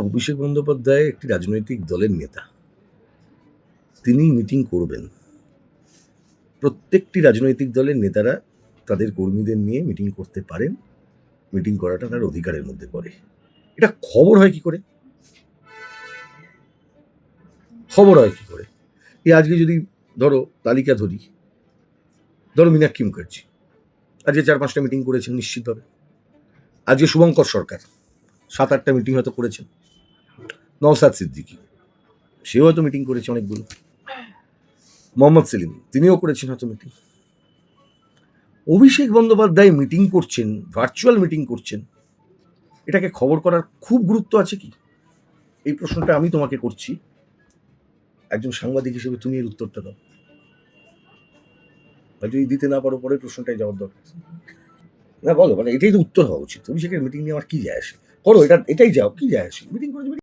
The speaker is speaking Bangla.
অভিষেক বন্দ্যোপাধ্যায় একটি রাজনৈতিক দলের নেতা, তিনি মিটিং করবেন। প্রত্যেকটি রাজনৈতিক দলের নেতারা তাদের কর্মীদের নিয়ে মিটিং করতে পারেন, মিটিং করাটা তার অধিকারের মধ্যে পড়ে। এটা খবর হয় কি করে? আজকে যদি ধরো তালিকা ধরো মীনাক্ষী মুখার্জি আজকে 4-5টা মিটিং করেছেন নিশ্চিতভাবে। আজকে শুভঙ্কর সরকার 7-8টা মিটিং হয়তো করেছেন। নওশাদ সিদ্দিকী সেও হয়তো মিটিং করেছে অনেকগুলো। মোহাম্মদ সেলিম তিনিও করেছেন হয়তো মিটিং। অভিষেক বন্দ্যোপাধ্যায় মিটিং করছেন, ভার্চুয়াল মিটিং করছেন, এটাকে খবর করার খুব গুরুত্ব আছে কি? এই প্রশ্নটা আমি তোমাকে করছি, একজন সাংবাদিক হিসেবে তুমি এর উত্তরটা দাও। যদি দিতে না পারো পরে প্রশ্নটাই জবাব দরকার না, বলো, এটাই তো উত্তর হওয়া উচিত। অভিষেকের মিটিং নিয়ে আমার কি যায় আসে? করো, এটাই যাও, কি যায় আসে? মিটিং করে